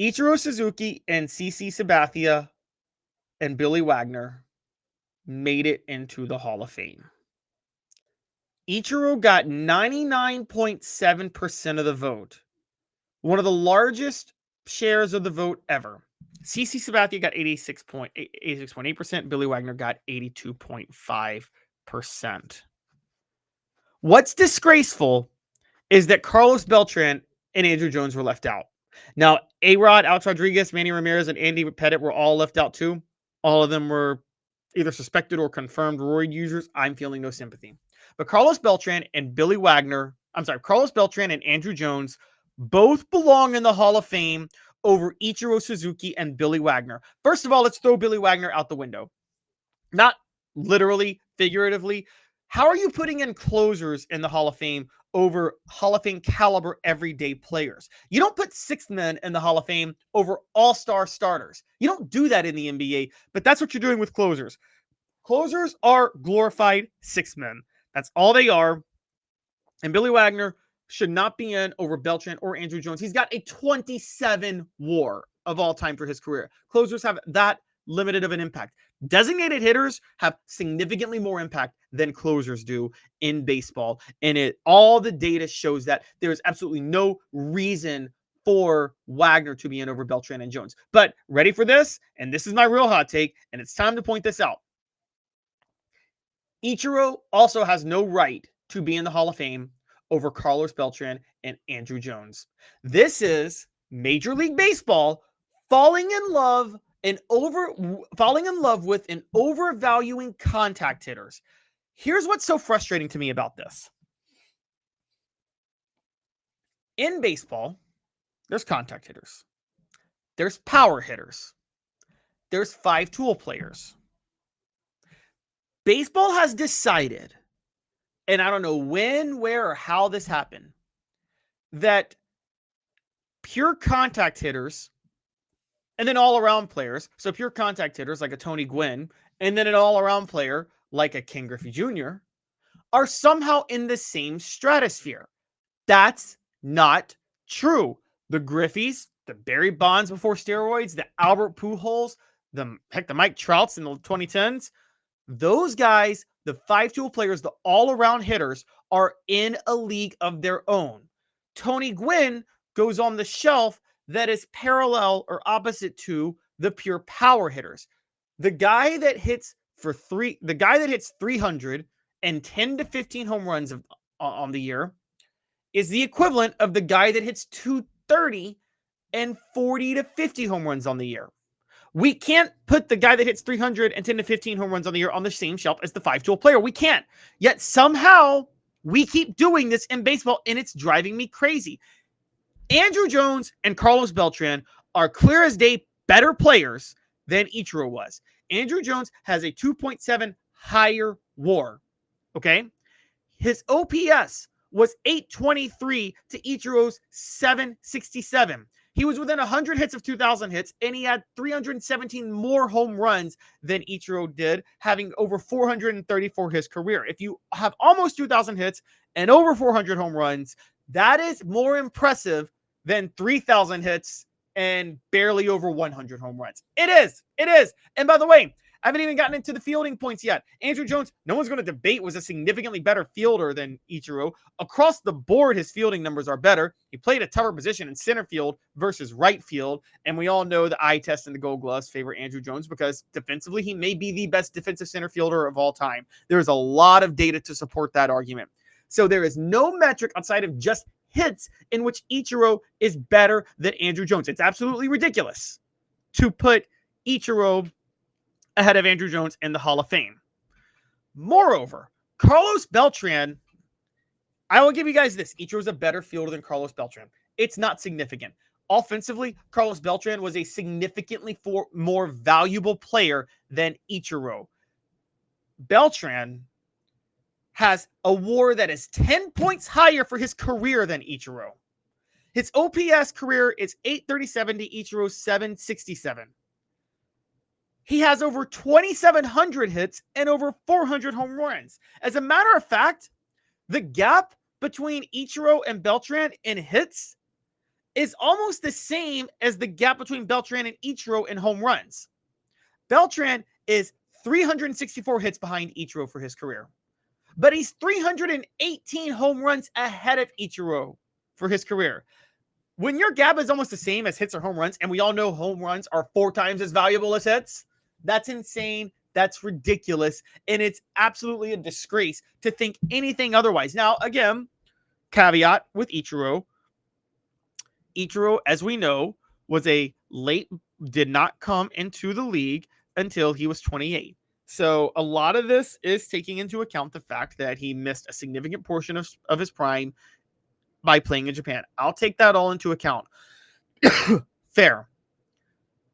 Ichiro Suzuki and CC Sabathia and Billy Wagner made it into the Hall of Fame. Ichiro got 99.7% of the vote, one of the largest shares of the vote ever. CC Sabathia got 86.8%. Billy Wagner got 82.5%. What's disgraceful is that Carlos Beltran and Andruw Jones were left out. Now, A-Rod, Alex Rodriguez, Manny Ramirez, and Andy Pettit were all left out too. All of them were either suspected or confirmed roid users. I'm feeling no sympathy. But Carlos Beltran and Carlos Beltran and Andruw Jones both belong in the Hall of Fame over Ichiro Suzuki and Billy Wagner. First of all, let's throw Billy Wagner out the window. Not literally, figuratively. How are you putting in closers in the Hall of Fame over Hall of Fame caliber everyday players? You don't put sixth men in the Hall of Fame over all-star starters. You don't do that in the NBA, but that's what you're doing with closers. Closers are glorified sixth men. That's all they are. And Billy Wagner should not be in over Beltran or Andruw Jones. He's got a 27 WAR of all time for his career. Closers have that limited of an impact. Designated hitters have significantly more impact than closers do in baseball. And all the data shows that there is absolutely no reason for Wagner to be in over Beltran and Jones. But ready for this? And this is my real hot take, and it's time to point this out. Ichiro also has no right to be in the Hall of Fame over Carlos Beltran and Andruw Jones. This is Major League Baseball falling in love with and overvaluing contact hitters. Here's what's so frustrating to me about this. In baseball, there's contact hitters. There's power hitters. There's 5-tool players. Baseball has decided, and I don't know when, where, or how this happened, that pure contact hitters and then all-around players, so pure contact hitters like a Tony Gwynn, and then an all-around player like a Ken Griffey Jr., are somehow in the same stratosphere. That's not true. The Griffeys, the Barry Bonds before steroids, the Albert Pujols, the Mike Trouts in the 2010s, those guys, the 5-tool players, the all-around hitters, are in a league of their own. Tony Gwynn goes on the shelf that is parallel or opposite to the pure power hitters. The guy that hits 300 and 10 to 15 home runs on the year is the equivalent of the guy that hits 230 and 40 to 50 home runs on the year. We can't put the guy that hits 310 to 15 home runs on the year on the same shelf as the 5-tool player. We can't. Yet somehow we keep doing this in baseball, and it's driving me crazy. Andruw Jones and Carlos Beltran are clear as day better players than Ichiro was. Andruw Jones has a 2.7 higher WAR. Okay? His OPS was 823 to Ichiro's 767. He was within 100 hits of 2,000 hits, and he had 317 more home runs than Ichiro did, having over 434 his career. If you have almost 2,000 hits and over 400 home runs, that is more impressive than 3,000 hits and barely over 100 home runs. It is. And by the way, I haven't even gotten into the fielding points yet. Andruw Jones, no one's going to debate, was a significantly better fielder than Ichiro. Across the board, his fielding numbers are better. He played a tougher position in center field versus right field. And we all know the eye test and the gold gloves favor Andruw Jones because defensively, he may be the best defensive center fielder of all time. There's a lot of data to support that argument. So there is no metric outside of just hits in which Ichiro is better than Andruw Jones. It's absolutely ridiculous to put Ichiro ahead of Andruw Jones in the Hall of Fame. Moreover, Carlos Beltran, I will give you guys this. Ichiro's a better fielder than Carlos Beltran. It's not significant. Offensively, Carlos Beltran was a significantly more valuable player than Ichiro. Beltran has a WAR that is 10 points higher for his career than Ichiro. His OPS career is 837 to Ichiro's 767. He has over 2,700 hits and over 400 home runs. As a matter of fact, the gap between Ichiro and Beltran in hits is almost the same as the gap between Beltran and Ichiro in home runs. Beltran is 364 hits behind Ichiro for his career, but he's 318 home runs ahead of Ichiro for his career. When your gap is almost the same as hits or home runs, and we all know home runs are 4 times as valuable as hits, that's insane. That's ridiculous. And it's absolutely a disgrace to think anything otherwise. Now, again, caveat with Ichiro. Ichiro, as we know, did not come into the league until he was 28. So a lot of this is taking into account the fact that he missed a significant portion of his prime by playing in Japan. I'll take that all into account. Fair.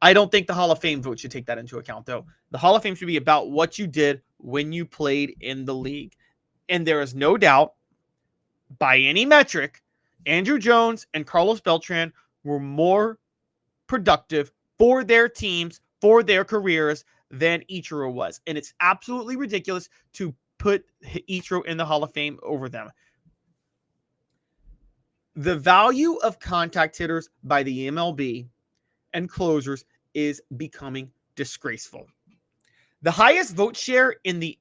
I don't think the Hall of Fame vote should take that into account, though. The Hall of Fame should be about what you did when you played in the league. And there is no doubt, by any metric, Andruw Jones and Carlos Beltran were more productive for their teams, for their careers, than Ichiro was. And it's absolutely ridiculous to put Ichiro in the Hall of Fame over them. The value of contact hitters by the MLB and closers is becoming disgraceful. The highest vote share in the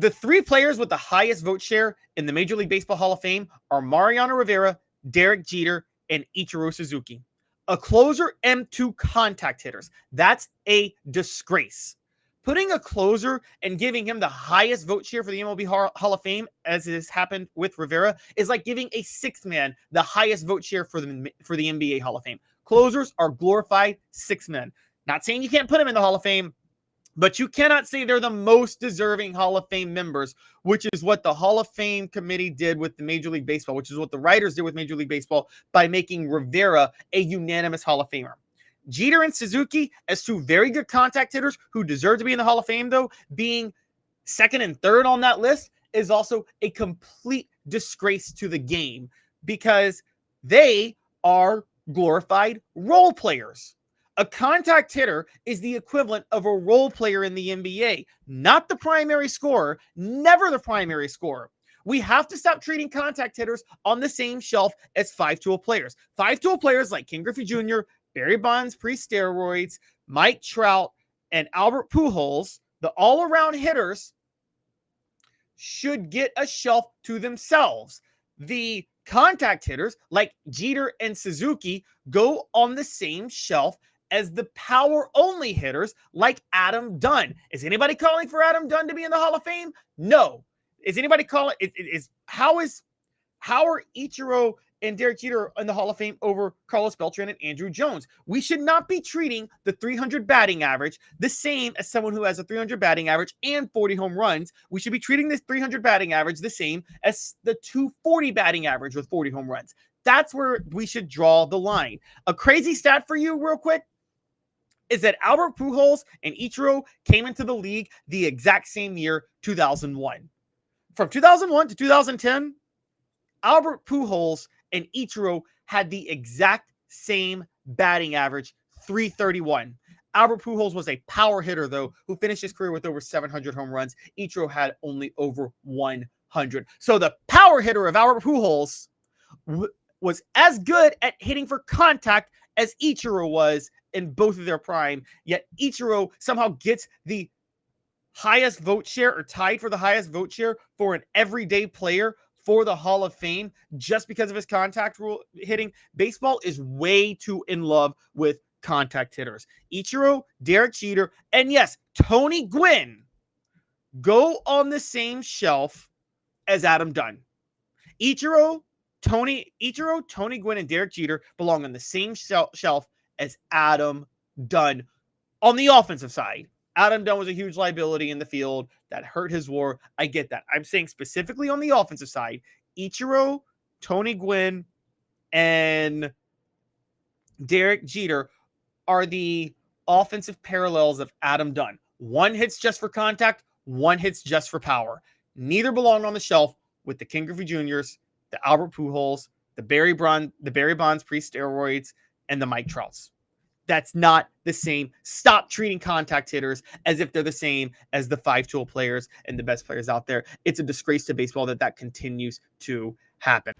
3 players with the highest vote share in the Major League Baseball Hall of Fame are Mariano Rivera, Derek Jeter, and Ichiro Suzuki. A closer and 2 contact hitters. That's a disgrace. Putting a closer and giving him the highest vote share for the MLB Hall of Fame, as has happened with Rivera, is like giving a 6th man the highest vote share for the NBA Hall of Fame. Closers are glorified 6 men. Not saying you can't put them in the Hall of Fame, but you cannot say they're the most deserving Hall of Fame members, which is what the Hall of Fame committee did with the Major League Baseball, which is what the writers did with Major League Baseball by making Rivera a unanimous Hall of Famer. Jeter and Suzuki, as 2 very good contact hitters who deserve to be in the Hall of Fame, though, being 2nd and 3rd on that list is also a complete disgrace to the game because they are glorified role players. A contact hitter is the equivalent of a role player in the NBA, not the primary scorer, never the primary scorer. We have to stop treating contact hitters on the same shelf as 5-tool players. 5-tool players like Ken Griffey Jr., Barry Bonds pre-steroids, Mike Trout, and Albert Pujols, the all-around hitters, should get a shelf to themselves. The contact hitters like Jeter and Suzuki go on the same shelf as the power-only hitters like Adam Dunn. Is anybody calling for Adam Dunn to be in the Hall of Fame? No. Is anybody calling? How are Ichiro and Derek Jeter in the Hall of Fame over Carlos Beltran and Andruw Jones? We should not be treating the 300 batting average the same as someone who has a 300 batting average and 40 home runs. We should be treating this 300 batting average the same as the 240 batting average with 40 home runs. That's where we should draw the line. A crazy stat for you real quick is that Albert Pujols and Ichiro came into the league the exact same year, 2001. From 2001 to 2010, Albert Pujols and Ichiro had the exact same batting average, 331. Albert Pujols was a power hitter, though, who finished his career with over 700 home runs. Ichiro had only over 100. So the power hitter of Albert Pujols was as good at hitting for contact as Ichiro was in both of their prime, yet Ichiro somehow gets the highest vote share or tied for the highest vote share for an everyday player for the Hall of Fame just because of his contact rule hitting. Baseball is way too in love with contact hitters. Ichiro, Derek Jeter, and yes, Tony Gwynn go on the same shelf as Adam Dunn. Ichiro, Tony Gwynn, and Derek Jeter belong on the same shelf as Adam Dunn on the offensive side. Adam Dunn was a huge liability in the field that hurt his WAR. I get that. I'm saying specifically on the offensive side, Ichiro, Tony Gwynn, and Derek Jeter are the offensive parallels of Adam Dunn. One hits just for contact, one hits just for power. Neither belong on the shelf with the Ken Griffey Jr.'s, the Albert Pujols, the Barry Bonds pre-steroids, and the Mike Trouts. That's not the same. Stop treating contact hitters as if they're the same as the 5-tool players and the best players out there. It's a disgrace to baseball that continues to happen.